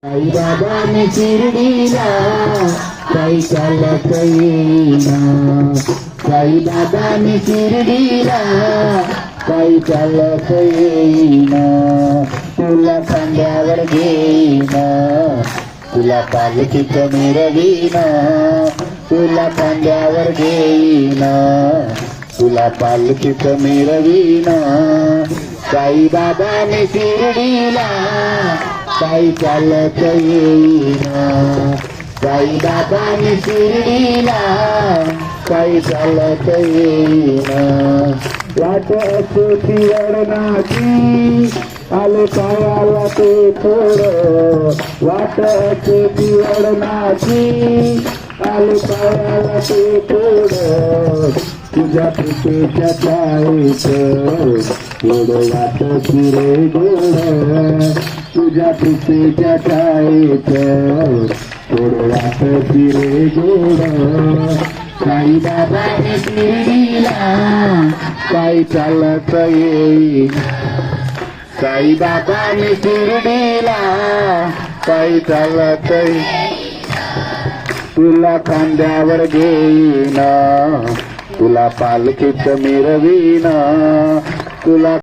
साईबाबाने शिर्डीला काही चालत येईना. साईबाबाने शिर्डीला काही चालत येईना. तुला खांद्यावर घेईना, तुला पालखीत मिरवीना. तुला खांद्यावर घेईना, तुला पालखीत मिरवीना. साईबाबाने शिर्डीला काही चालत येईना. साईबाबाने शिर्डीला काही चालत येईना. वाट असोची वडनाची आले पायाला ते थोडं. वाट असोची वडनाची आले पायाला ते थोडं. तुझ्या पितेच्या चाळीत थोडं वाट रे गोड. तुझ्या पितेच्या चाळीत थोडं वाट रे गोड. साईबाबाने शिर्डीला काही चालत येईल. साईबाबाने शिर्डीला काही चालत येईल. तुला खांद्यावर घेईना, तुला पालखीत मिरवीना. तुला